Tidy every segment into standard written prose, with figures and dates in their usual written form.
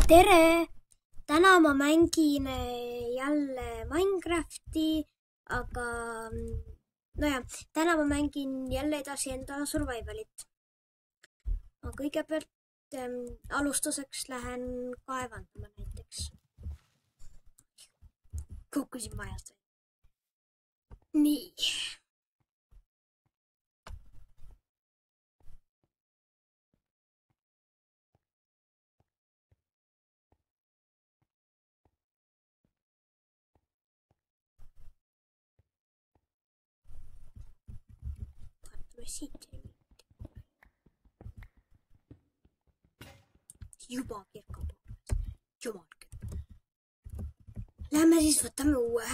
tere! Täna ma mängin jälle Minecrafti, aga nojah, täna ma mängin jälle edasi enda survivalit. Ma kõigepealt alustuseks lähen kaevandama näiteks. Kukkusin majast. Nii. Siit juba kirkab. Jumal küll. Lähme siis võtame uue.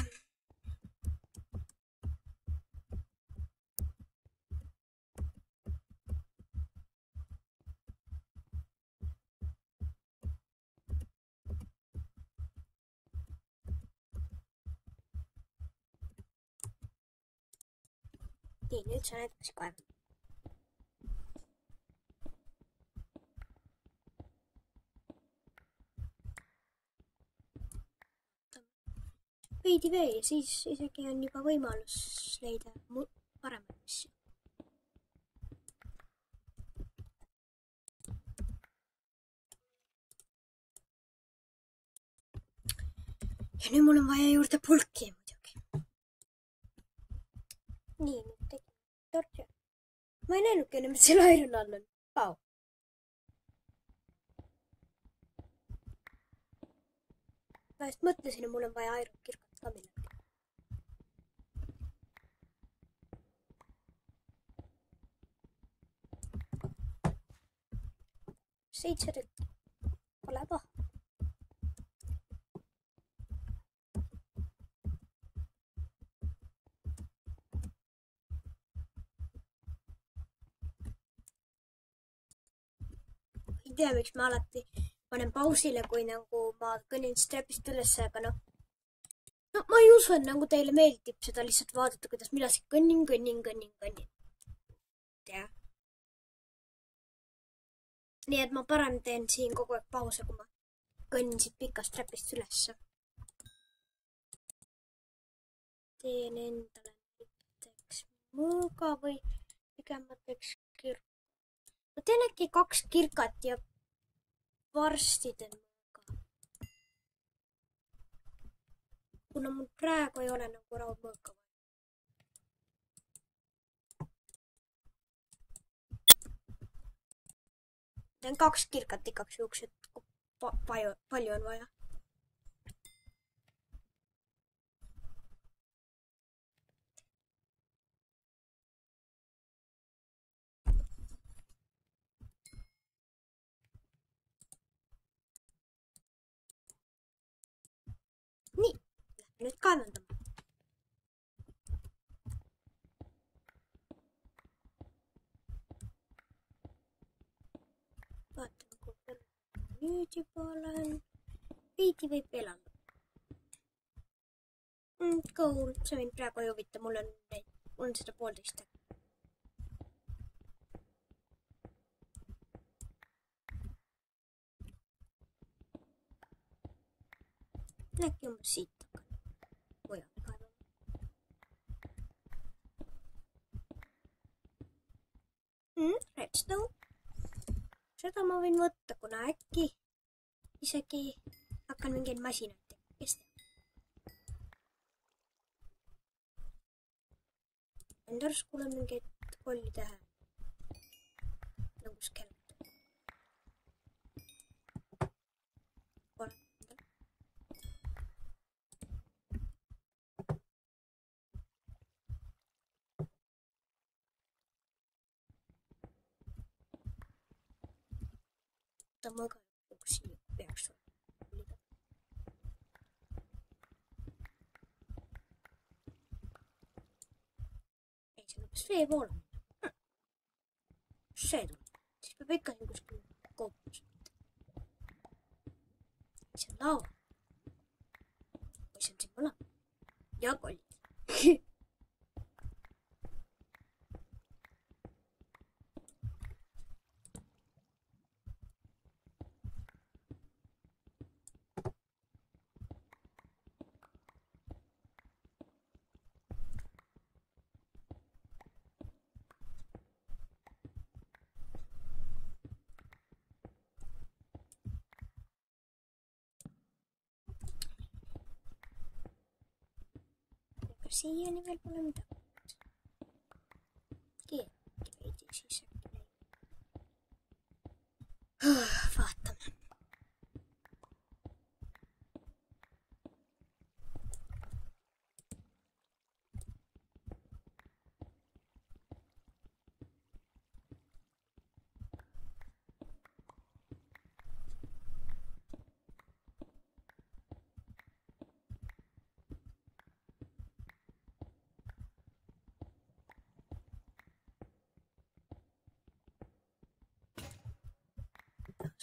Nii, nüüd sa näed, mis kaevab. Veidi veel ja siis isegi on juba võimalus leida paremat asju. Ja nüüd mul on vaja juurde pulki muidugi. Nii, nüüd tegin tortsi. Ma ei näinudki enam, et seal iron all on. Pau. Ma just mõtlesin, et mul on vaja iron kirkat ka millegi. Seitse tükki. Pole paha. Ei tea, miks ma alati panen pausile, kui nagu ma kõnnin strapist üles, aga no ma ei usu, et nagu teile meeldib seda lihtsalt vaadata, kuidas mina siin kõnnin. Tea. Nii et ma parem teen siin kogu aeg pause, kui ma kõnnin siit pikast strapist ülesse. Teen endale näiteks mõõga või pigem ma teeks kirka. Ma teen äkki 2 kirkat ja varsti teen mõõga. Kuna mul praegu ei ole nagu raudmõõga. Teen 2 kirkat igaks juhuks, et palju on vaja. Nii, lähme nüüd kaevandama. Vaatame, kui palju nüüd juba olen. Veidi võib veel anda. Cool, see mind praegu ei huvita, mul on seda 1,5. Äkki umbes siit mujale kaevama. Redstone. Seda ma võin võtta, kuna äkki isegi hakkan mingeid masinaid tegema. Kes teab? Enda arust kuulen mingeid kolli tähe. Nagu skeleton. Ta mõõga siia peaks olema. Ei, see on umbes vee poole. See tuleb. Siis peab ikka siin kuskil koopus. See on laava. Või see on siin mõla. Ja kollid. aga siiani veel pole midagi. Keegi veidi siis äkki näib. Vaatame.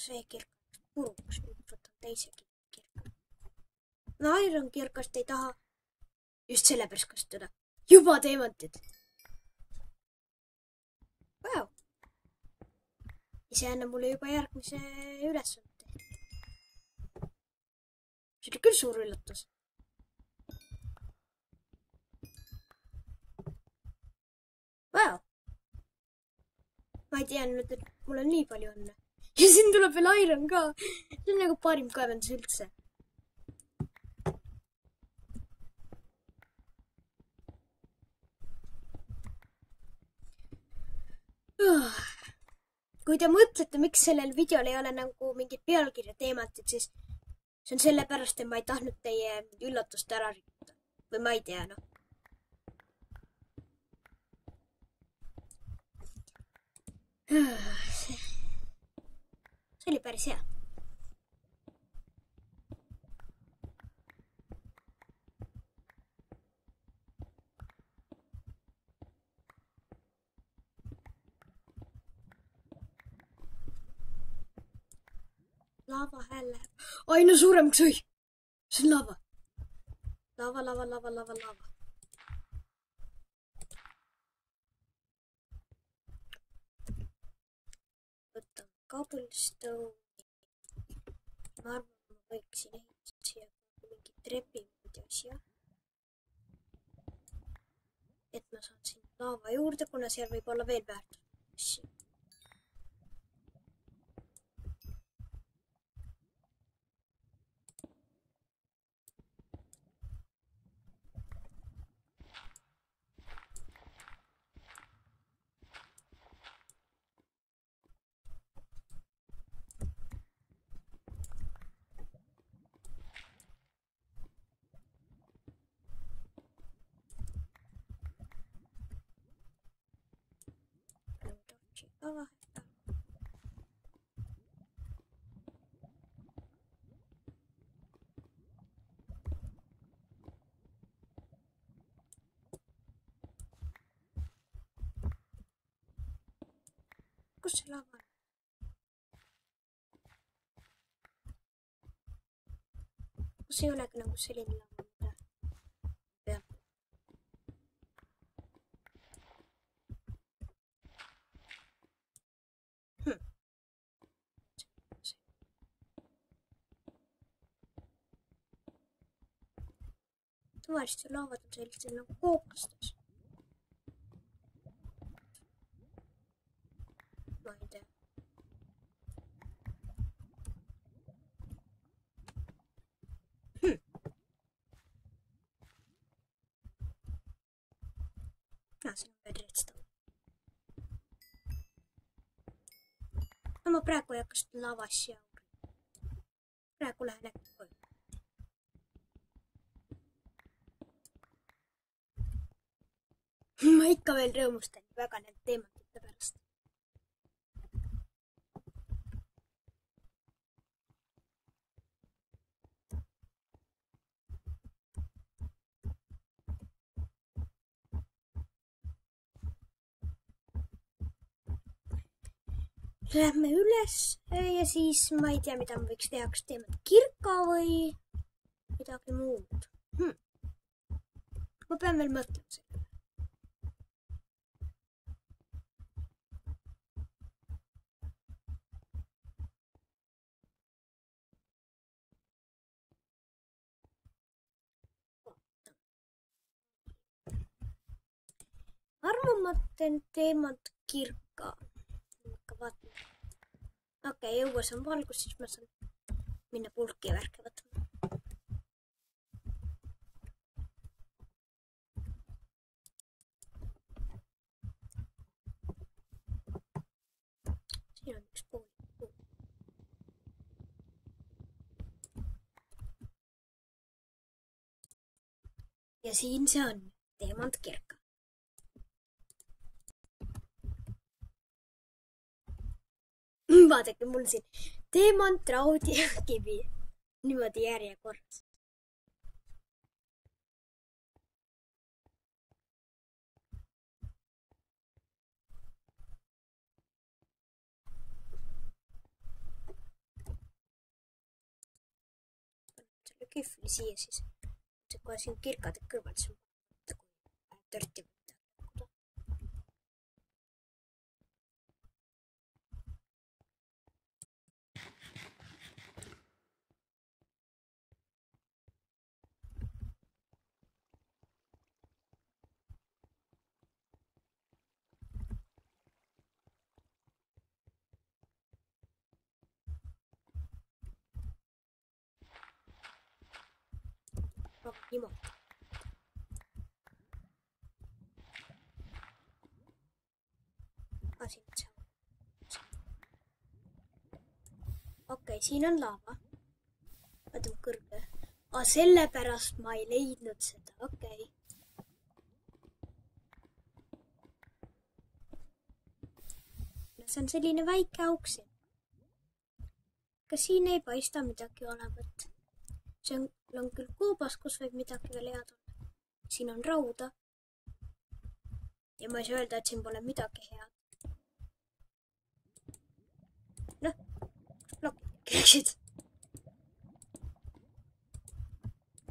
See kirk puruks, nüüd võtan teise kirka. No Iron kirkast ei taha just sellepärast kasutada. Juba teemantid. Wow. Ja see annab mulle juba järgmise ülesande. See oli küll suur üllatus. Wow. Ma ei teadnud, et mul on nii palju õnne. Ja siin tuleb veel Iron ka. See on nagu parim kaevandus üldse. Kui te mõtlete, miks sellel videol ei ole nagu mingid pealkirja teematid, siis see on sellepärast, et ma ei tahtnud teie üllatust ära rikkuda. Või ma ei tea, noh. See oli päris hea. Lava hääl läheb. Aina suuremaks õi. See on lava. Lava. Võtan cobblestone. Ma arvan, ma võiksin ehitada siia mingi trepimid ja asja. Et ma saan siin lava juurde, kuna seal võib olla veel väärtus. Kus see lava on? Kus ei olegi nagu selline lava, mida peab? Tavaliselt laavad on sellised nagu kookastes. Ma ei tea. See on veel redstone. No ma praegu ei hakka seda lavas ja praegu lähen äkki koju. Ma ikka veel rõõmustan väga need teematite pärast. Lähme üles ja siis ma ei tea, mida ma võiks teha, kas teeme kirka või midagi muud. Ma pean veel mõtlema selle. Arvan, ma teen teemat kirka. Okei, õues on valgus, siis ma saan minna pulki ja värke võtma. siin on üks pool. Ja siin see on, teemantkirka. Vaadake, mul siin teemant, raud ja kivi. Niimoodi järjekorras. Selle kühvli siia siis. See kohe siin kirkade kõrvalt see on törti. Niimoodi. Okei, siin on laava. Vaatame kõrge. Sellepärast ma ei leidnud seda, okei. See on selline väike auk siin. Ka siin ei paista midagi olevat. See on küll koobas, kus võib midagi veel head olla. Siin on rauda. Ja ma ei saa öelda, et siin pole midagi head. Noh, plokid käiksid.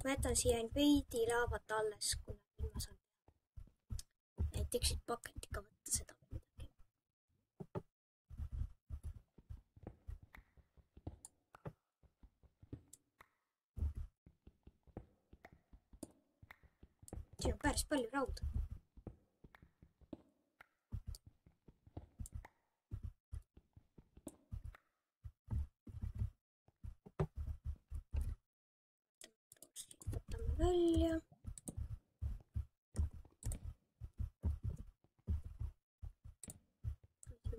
Ma jätan siia veidi laavat alles, kuna ma saan teha. Näiteks siit paketiga võtta seda midagi. Siin on päris palju rauda. Võtame välja.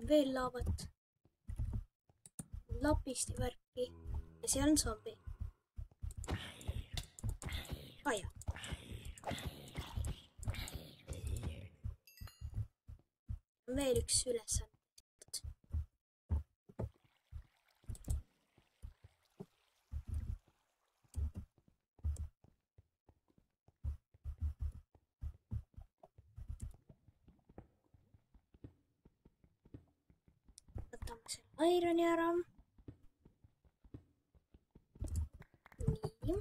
Veel laavat. Lapist ja värki. Ja seal on zombi. Aja. Veel üks ülesanne. Võtame selle ironi ära. Nii.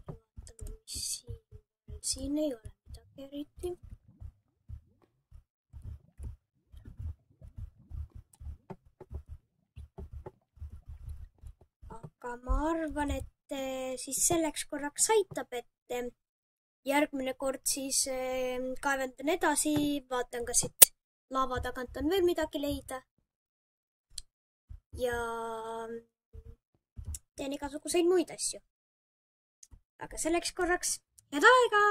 Vaatame, mis siin on. Siin ei ole midagi eriti. Aga ma arvan, et siis selleks korraks aitab, et järgmine kord siis kaevendan edasi, vaatan, kas siit laava tagant on veel midagi leida. Ja teen igasuguseid muid asju. Aga selleks korraks head aega!